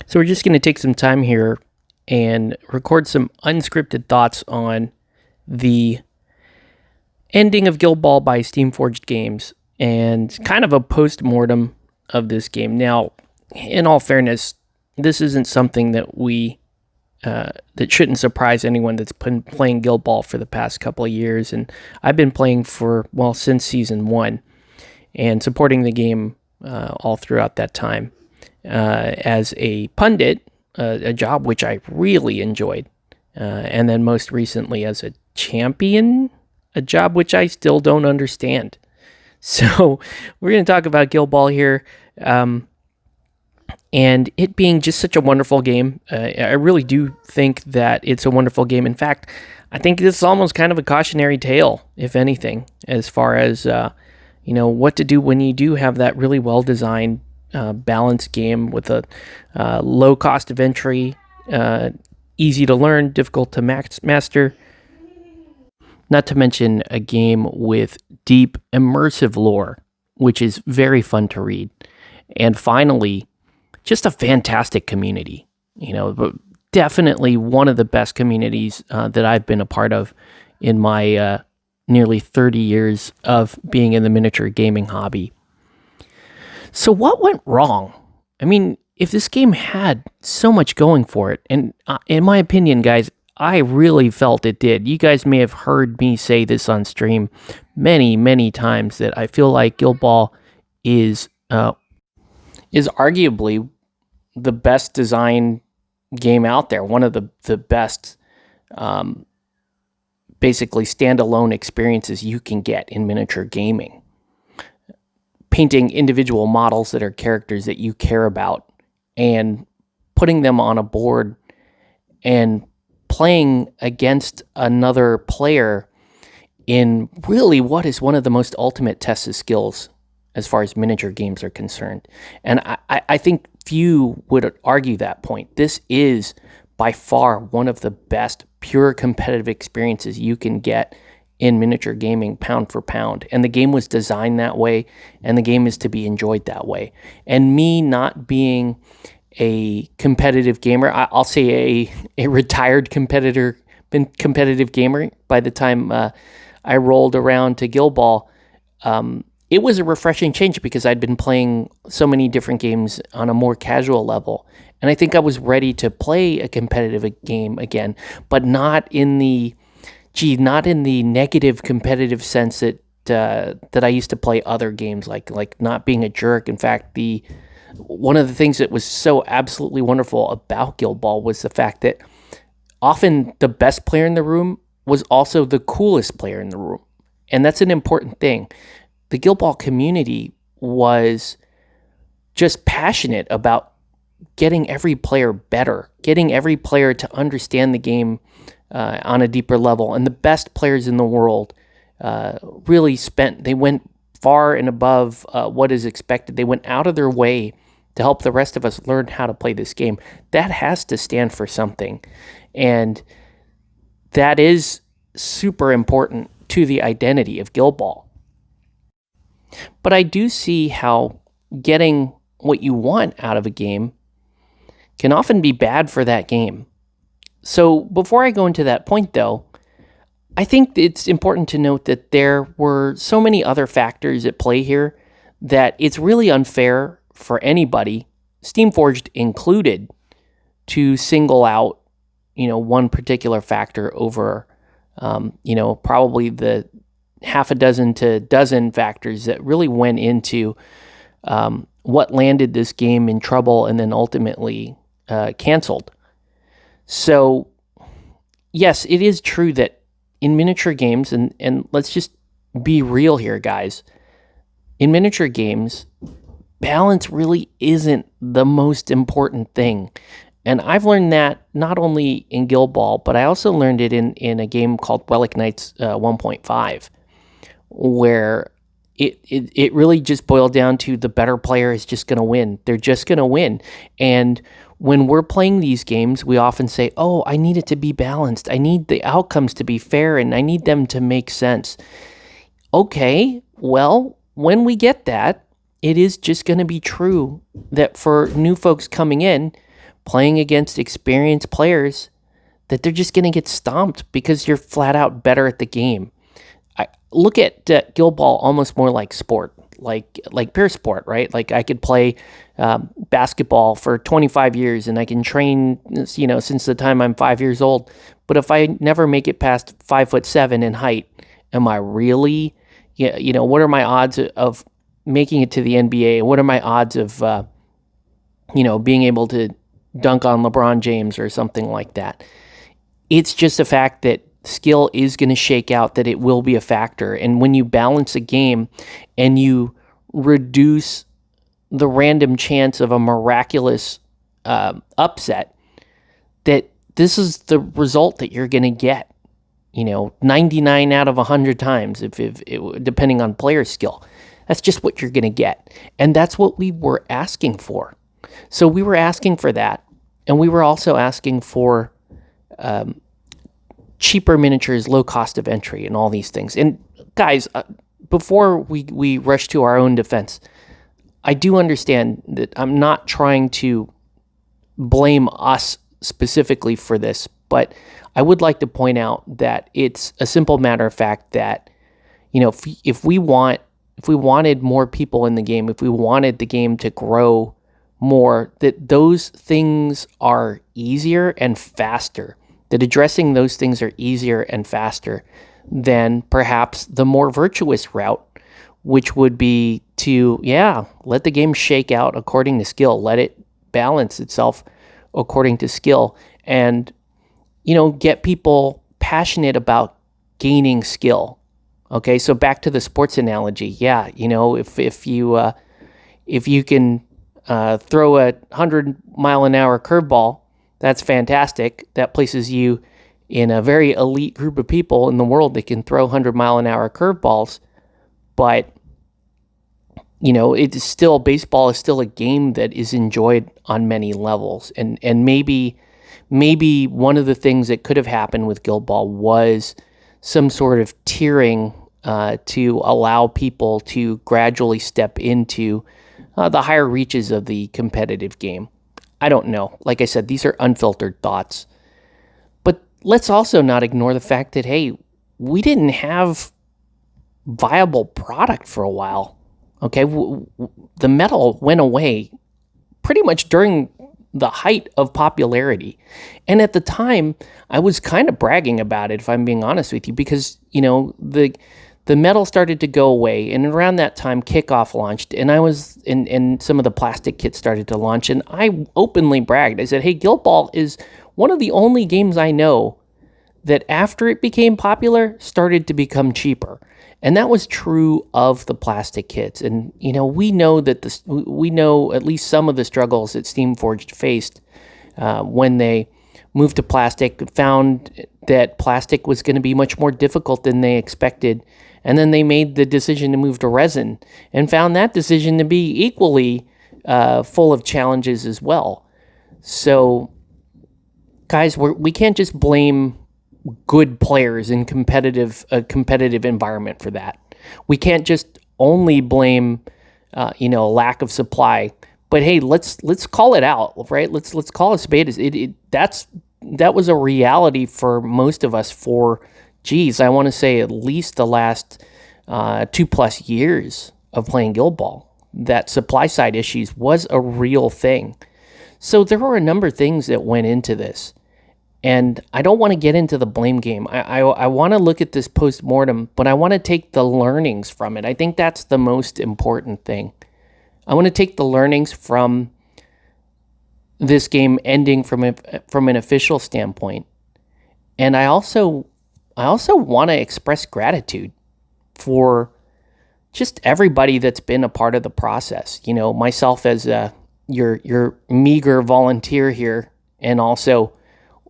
So we're just going to take some time here and record some unscripted thoughts on the ending of Guild Ball by Steamforged Games and kind of a post-mortem of this game. Now, in all fairness, this isn't something that shouldn't surprise anyone that's been playing Guild Ball for the past couple of years. And I've been playing since Season 1 and supporting the game all throughout that time. As a pundit, a job which I really enjoyed, and then most recently as a champion, a job which I still don't understand. So we're going to talk about Guild Ball here, and it being just such a wonderful game. I really do think that it's a wonderful game. In fact, I think this is almost kind of a cautionary tale, if anything, as far as what to do when you do have that really well-designed balanced game with a low cost of entry, easy to learn, difficult to master. Not to mention a game with deep, immersive lore, which is very fun to read. And finally, just a fantastic community. Definitely one of the best communities that I've been a part of in my nearly 30 years of being in the miniature gaming hobby. So what went wrong? I mean, if this game had so much going for it, and in my opinion, guys, I really felt it did. You guys may have heard me say this on stream many, many times, that I feel like Guild Ball is arguably the best designed game out there. One of the best, basically standalone experiences you can get in miniature gaming. Painting individual models that are characters that you care about and putting them on a board and playing against another player in really what is one of the most ultimate tests of skills as far as miniature games are concerned. And I think few would argue that point. This is by far one of the best pure competitive experiences you can get in miniature gaming, pound for pound. And the game was designed that way, and the game is to be enjoyed that way. And me not being a competitive gamer, I'll say a retired competitive gamer by the time I rolled around to Guild Ball, it was a refreshing change because I'd been playing so many different games on a more casual level. And I think I was ready to play a competitive game again, but not in the negative competitive sense that I used to play other games, like not being a jerk. In fact, one of the things that was so absolutely wonderful about Guild Ball was the fact that often the best player in the room was also the coolest player in the room. And that's an important thing. The Guild Ball community was just passionate about getting every player better, getting every player to understand the game on a deeper level. And the best players in the world they went far and above what is expected. They went out of their way to help the rest of us learn how to play this game. That has to stand for something. And that is super important to the identity of Guild Ball. But I do see how getting what you want out of a game can often be bad for that game. So before I go into that point, though, I think it's important to note that there were so many other factors at play here that it's really unfair for anybody, Steamforged included, to single out, one particular factor over, probably the half a dozen to dozen factors that really went into what landed this game in trouble and then ultimately canceled. So, yes, it is true that in miniature games, and let's just be real here, guys, in miniature games, balance really isn't the most important thing. And I've learned that not only in Guild Ball, but I also learned it in a game called Relic Knights 1.5, where it really just boiled down to the better player is just going to win. They're just going to win. And when we're playing these games, we often say, oh, I need it to be balanced. I need the outcomes to be fair, and I need them to make sense. Okay, well, when we get that, it is just going to be true that for new folks coming in, playing against experienced players that they're just going to get stomped because you're flat out better at the game. I look at Guild Ball almost more like sport, like pure sport, right? Like I could play basketball for 25 years and I can train, since the time I'm 5 years old. But if I never make it past 5'7" in height, am I really, what are my odds of making it to the NBA? What are my odds of, being able to dunk on LeBron James or something like that? It's just a fact that skill is going to shake out, that it will be a factor. And when you balance a game and you reduce the random chance of a miraculous upset, that this is the result that you're going to get, 99 out of 100 times, if depending on player skill. That's just what you're going to get. And that's what we were asking for. So we were asking for that. And we were also asking for cheaper miniatures, low cost of entry, and all these things. And guys, before we rush to our own defense, I do understand that I'm not trying to blame us specifically for this, but I would like to point out that it's a simple matter of fact that, if we wanted more people in the game, if we wanted the game to grow more, that those things are easier and faster, that addressing those things are easier and faster than perhaps the more virtuous route, which would be to, let the game shake out according to skill, let it balance itself according to skill, and, get people passionate about gaining skill. Okay, so back to the sports analogy. Yeah, if you can throw a 100-mile-an-hour curveball, that's fantastic. That places you in a very elite group of people in the world that can throw 100-mile-an-hour curveballs. But, it's still, baseball is still a game that is enjoyed on many levels. And maybe one of the things that could have happened with Guild Ball was some sort of tiering to allow people to gradually step into the higher reaches of the competitive game. I don't know. Like I said, these are unfiltered thoughts. But let's also not ignore the fact that, hey, we didn't have viable product for a while. Okay, the metal went away pretty much during the height of popularity. And at the time, I was kind of bragging about it, if I'm being honest with you, because, the metal started to go away, and around that time, Kickoff launched, and I was, and some of the plastic kits started to launch, and I openly bragged. I said, hey, Guild Ball is one of the only games I know that after it became popular, started to become cheaper. And that was true of the plastic kits. And, we know that we know at least some of the struggles that Steamforged faced when they moved to plastic, found that plastic was going to be much more difficult than they expected. And then they made the decision to move to resin and found that decision to be equally full of challenges as well. So, guys, we can't just blame good players in a competitive environment for that. We can't just only blame lack of supply. But hey, let's call it out, right? Let's call a spade. That was a reality for most of us for, I want to say at least the last 2+ years of playing Guild Ball. That supply side issues was a real thing. So there were a number of things that went into this. And I don't want to get into the blame game. I want to look at this post-mortem, but I want to take the learnings from it. I think that's the most important thing. I want to take the learnings from this game ending from an official standpoint. And I also want to express gratitude for just everybody that's been a part of the process. Myself as your meager volunteer here, and also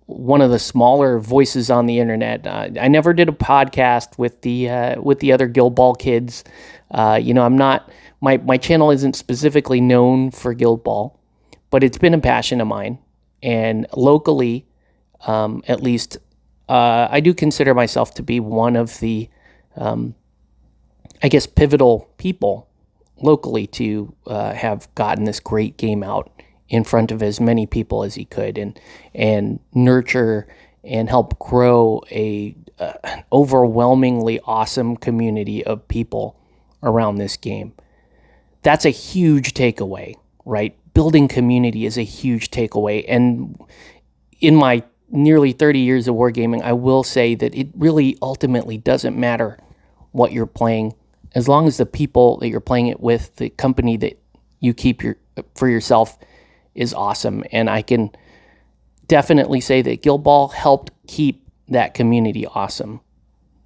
one of the smaller voices on the internet. I never did a podcast with the other Guild Ball kids. I'm not, my channel isn't specifically known for Guild Ball, but it's been a passion of mine. And locally, at least, I do consider myself to be one of the, pivotal people locally to have gotten this great game out in front of as many people as he could, and nurture and help grow an overwhelmingly awesome community of people around this game. That's a huge takeaway, right? Building community is a huge takeaway. And in my nearly 30 years of wargaming, I will say that it really ultimately doesn't matter what you're playing, as long as the people that you're playing it with, the company that you keep for yourself, is awesome. And I can definitely say that Guild Ball helped keep that community awesome.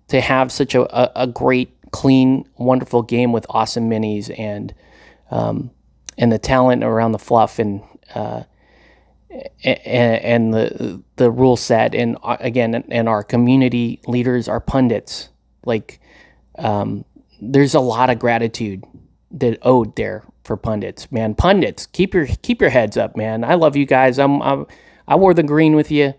To have such a great, clean, wonderful game with awesome minis and the talent around the fluff and the rule set, and again, and our community leaders, our pundits, like there's a lot of gratitude that owed there for pundits. Man, pundits, keep your heads up, man. I love you guys. I wore the green with you.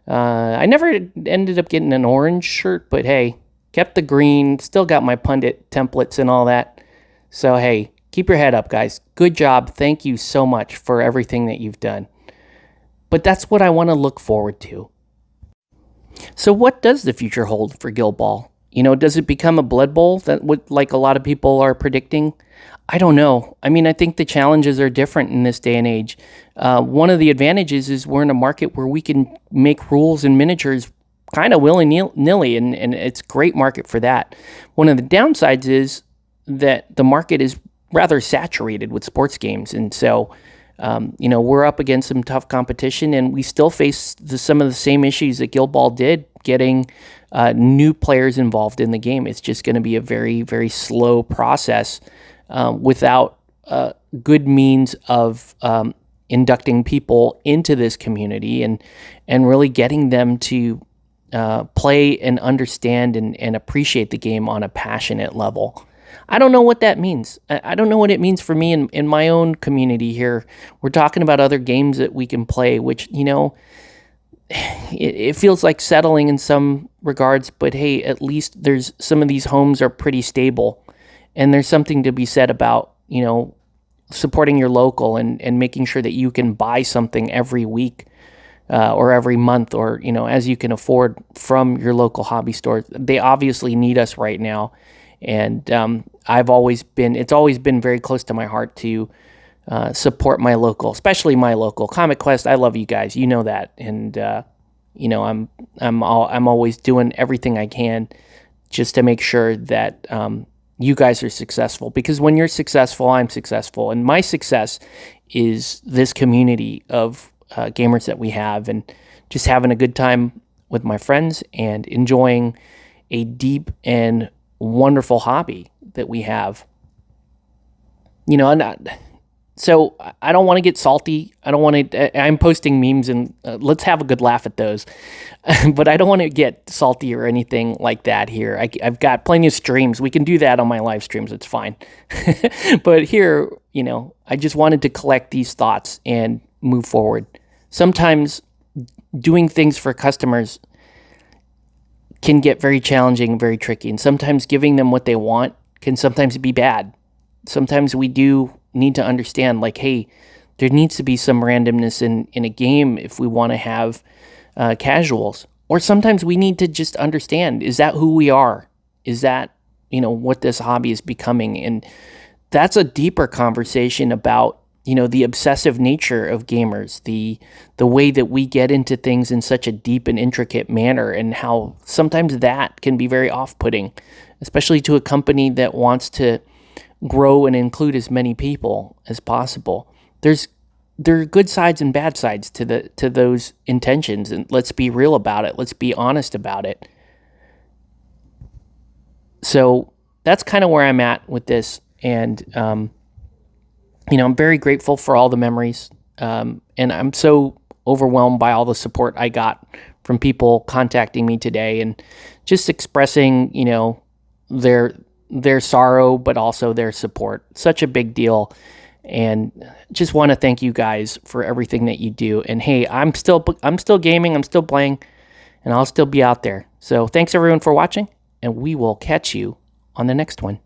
I never ended up getting an orange shirt, but hey, kept the green. Still got my pundit templates and all that. So hey, keep your head up, guys. Good job. Thank you so much for everything that you've done. But that's what I want to look forward to. So what does the future hold for Guild Ball? Does it become a Blood Bowl that like a lot of people are predicting? I don't know. I mean, I think the challenges are different in this day and age. One of the advantages is we're in a market where we can make rules and miniatures kind of willy-nilly, and it's a great market for that. One of the downsides is that the market is rather saturated with sports games, and so we're up against some tough competition, and we still face some of the same issues that Guild Ball did, getting new players involved in the game. It's just going to be a very, very slow process without good means of inducting people into this community and really getting them to play and understand and appreciate the game on a passionate level. I don't know what that means. I don't know what it means for me in my own community here. We're talking about other games that we can play, which, it feels like settling in some regards, but hey, at least there's some of these homes are pretty stable, and there's something to be said about, supporting your local and making sure that you can buy something every week or every month, or, as you can afford from your local hobby store. They obviously need us right now. And it's always been very close to my heart to support my local, especially my local Comic Quest. I love you guys, you know that, and I'm always doing everything I can just to make sure that you guys are successful. Because when you're successful, I'm successful, and my success is this community of gamers that we have, and just having a good time with my friends and enjoying a deep and wonderful hobby that we have. So I don't want to get salty. I don't want to. I'm posting memes, and let's have a good laugh at those. But I don't want to get salty or anything like that here. I've got plenty of streams. We can do that on my live streams. It's fine. But here, I just wanted to collect these thoughts and move forward. Sometimes doing things for customers can get very challenging, very tricky, and sometimes giving them what they want can sometimes be bad. Sometimes we do need to understand, like, hey, there needs to be some randomness in a game if we want to have casuals. Or sometimes we need to just understand, is that who we are? Is that, what this hobby is becoming? And that's a deeper conversation about, the obsessive nature of gamers, the way that we get into things in such a deep and intricate manner, and how sometimes that can be very off-putting, especially to a company that wants to grow and include as many people as possible. There are good sides and bad sides to those intentions, and let's be real about it. Let's be honest about it. So that's kind of where I'm at with this, and I'm very grateful for all the memories, and I'm so overwhelmed by all the support I got from people contacting me today and just expressing, their sorrow, but also their support. Such a big deal, and just want to thank you guys for everything that you do. And hey, I'm still gaming, I'm still playing, and I'll still be out there. So thanks everyone for watching, and we will catch you on the next one.